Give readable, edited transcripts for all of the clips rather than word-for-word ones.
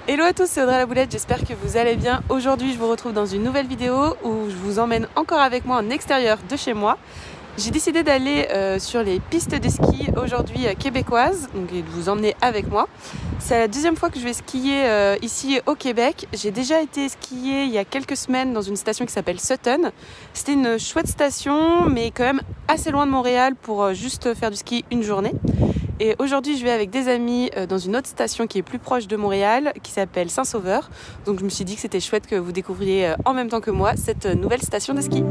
Hello à tous, c'est Audrey la Boulette, j'espère que vous allez bien. Aujourd'hui je vous retrouve dans une nouvelle vidéo où je vous emmène encore avec moi en extérieur de chez moi. J'ai décidé d'aller sur les pistes de ski aujourd'hui québécoises, donc et de vous emmener avec moi. C'est la deuxième fois que je vais skier ici au Québec. J'ai déjà été skier il y a quelques semaines dans une station qui s'appelle Sutton. C'était une chouette station mais quand même assez loin de Montréal pour juste faire du ski une journée. Et aujourd'hui, je vais avec des amis dans une autre station qui est plus proche de Montréal, qui s'appelle Saint-Sauveur. Donc je me suis dit que c'était chouette que vous découvriez en même temps que moi cette nouvelle station de ski.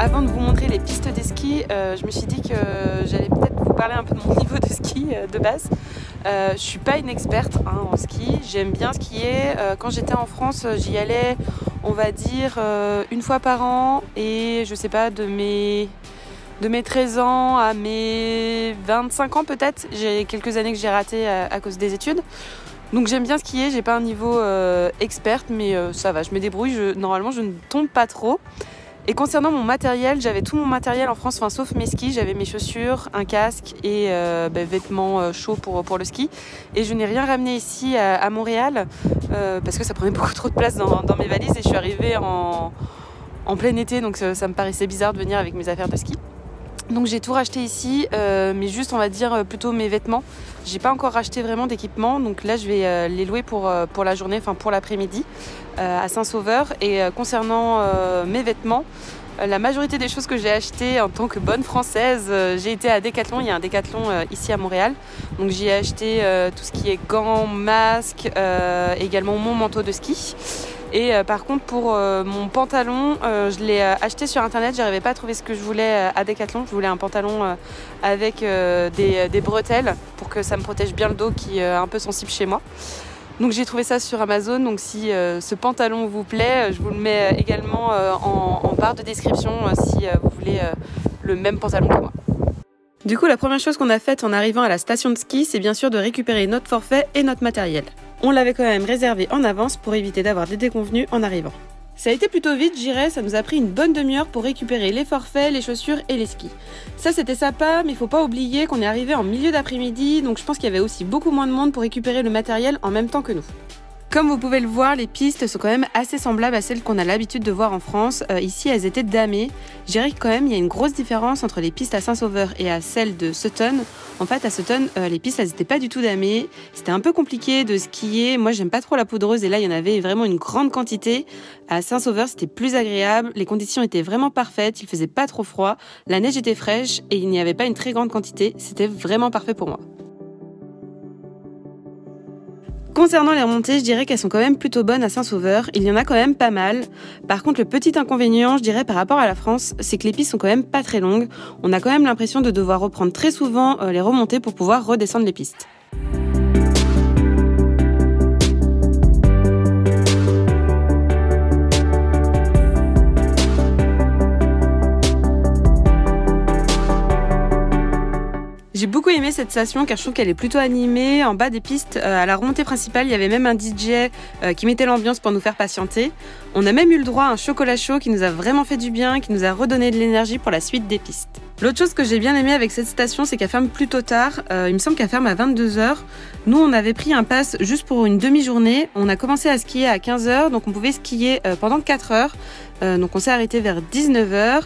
Avant de vous montrer les pistes des skis, je me suis dit que j'allais peut-être vous parler un peu de mon niveau de ski de base. Je suis pas une experte en ski, j'aime bien skier. Quand j'étais en France, j'y allais, on va dire, une fois par an. Et je sais pas, de mes 13 ans à mes 25 ans peut-être. J'ai quelques années que j'ai raté à cause des études. Donc j'aime bien skier, j'ai pas un niveau experte, mais ça va, je me débrouille. Normalement, je ne tombe pas trop. Et concernant mon matériel, j'avais tout mon matériel en France, enfin, sauf mes skis. J'avais mes chaussures, un casque et vêtements chauds pour le ski. Et je n'ai rien ramené ici à Montréal parce que ça prenait beaucoup trop de place dans mes valises. Et je suis arrivée en plein été, donc ça me paraissait bizarre de venir avec mes affaires de ski. Donc j'ai tout racheté ici, mais juste on va dire plutôt mes vêtements. J'ai pas encore racheté vraiment d'équipement, donc là je vais les louer pour la journée, enfin pour l'après-midi à Saint-Sauveur. Et concernant mes vêtements, la majorité des choses que j'ai achetées en tant que bonne française, j'ai été à Decathlon. Il y a un Decathlon ici à Montréal, donc j'ai acheté tout ce qui est gants, masques, également mon manteau de ski. Et par contre pour mon pantalon, je l'ai acheté sur internet, j'arrivais pas à trouver ce que je voulais à Decathlon. Je voulais un pantalon avec des bretelles pour que ça me protège bien le dos qui est un peu sensible chez moi. Donc j'ai trouvé ça sur Amazon, donc si ce pantalon vous plaît, je vous le mets également en barre de description si vous voulez le même pantalon que moi. Du coup, la première chose qu'on a faite en arrivant à la station de ski, c'est bien sûr de récupérer notre forfait et notre matériel. On l'avait quand même réservé en avance pour éviter d'avoir des déconvenus en arrivant. Ça a été plutôt vite, je dirais, ça nous a pris une bonne demi-heure pour récupérer les forfaits, les chaussures et les skis. Ça c'était sympa, mais il faut pas oublier qu'on est arrivé en milieu d'après-midi, donc je pense qu'il y avait aussi beaucoup moins de monde pour récupérer le matériel en même temps que nous. Comme vous pouvez le voir, les pistes sont quand même assez semblables à celles qu'on a l'habitude de voir en France. Ici, elles étaient damées. Je dirais que quand même, il y a une grosse différence entre les pistes à Saint-Sauveur et à celles de Sutton. En fait, à Sutton, les pistes, elles n'étaient pas du tout damées. C'était un peu compliqué de skier. Moi, j'aime pas trop la poudreuse et là, il y en avait vraiment une grande quantité. À Saint-Sauveur, c'était plus agréable. Les conditions étaient vraiment parfaites. Il faisait pas trop froid. La neige était fraîche et il n'y avait pas une très grande quantité. C'était vraiment parfait pour moi. Concernant les remontées, je dirais qu'elles sont quand même plutôt bonnes à Saint-Sauveur. Il y en a quand même pas mal. Par contre, le petit inconvénient, je dirais, par rapport à la France, c'est que les pistes sont quand même pas très longues. On a quand même l'impression de devoir reprendre très souvent les remontées pour pouvoir redescendre les pistes. J'ai beaucoup aimé cette station car je trouve qu'elle est plutôt animée. En bas des pistes, à la remontée principale, il y avait même un DJ qui mettait l'ambiance pour nous faire patienter. On a même eu le droit à un chocolat chaud qui nous a vraiment fait du bien, qui nous a redonné de l'énergie pour la suite des pistes. L'autre chose que j'ai bien aimé avec cette station, c'est qu'elle ferme plutôt tard. Il me semble qu'elle ferme à 22 h. Nous, on avait pris un pass juste pour une demi-journée. On a commencé à skier à 15 h, donc on pouvait skier pendant 4 heures. Donc on s'est arrêté vers 19 h.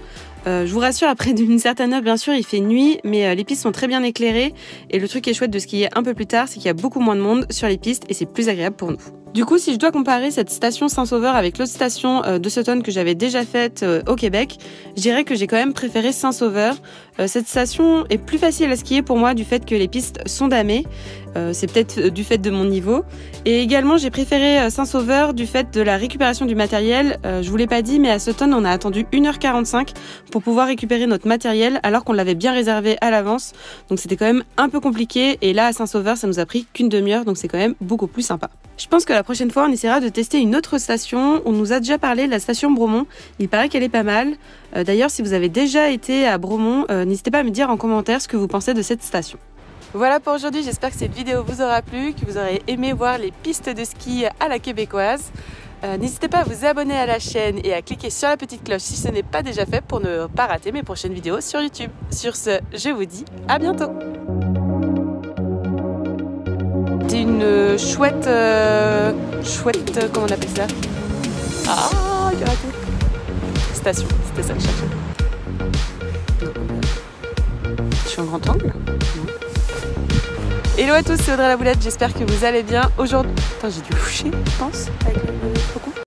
Je vous rassure, après d'une certaine heure, bien sûr, il fait nuit, mais les pistes sont très bien éclairées. Et le truc qui est chouette de skier un peu plus tard, c'est qu'il y a beaucoup moins de monde sur les pistes et c'est plus agréable pour nous. Du coup, si je dois comparer cette station Saint-Sauveur avec l'autre station de Sutton que j'avais déjà faite au Québec, je dirais que j'ai quand même préféré Saint-Sauveur. Cette station est plus facile à skier pour moi du fait que les pistes sont damées. C'est peut-être du fait de mon niveau. Et également, j'ai préféré Saint-Sauveur du fait de la récupération du matériel. Je vous l'ai pas dit, mais à Sutton, on a attendu 1h45 pour pouvoir récupérer notre matériel alors qu'on l'avait bien réservé à l'avance. Donc c'était quand même un peu compliqué. Et là, à Saint-Sauveur, ça nous a pris qu'une demi-heure, donc c'est quand même beaucoup plus sympa. Je pense que la prochaine fois, on essaiera de tester une autre station. On nous a déjà parlé de la station Bromont. Il paraît qu'elle est pas mal. D'ailleurs, si vous avez déjà été à Bromont, n'hésitez pas à me dire en commentaire ce que vous pensez de cette station. Voilà pour aujourd'hui, j'espère que cette vidéo vous aura plu, que vous aurez aimé voir les pistes de ski à la québécoise. N'hésitez pas à vous abonner à la chaîne et à cliquer sur la petite cloche si ce n'est pas déjà fait pour ne pas rater mes prochaines vidéos sur YouTube. Sur ce, je vous dis à bientôt. C'est une chouette, comment on appelle ça? Ah, j'ai raté. Station, c'était ça que je cherchais. Je suis en grand angle? Non. Hello à tous, c'est Audrey la Boulette, j'espère que vous allez bien. Aujourd'hui, j'ai dû coucher, je pense, avec le cocon.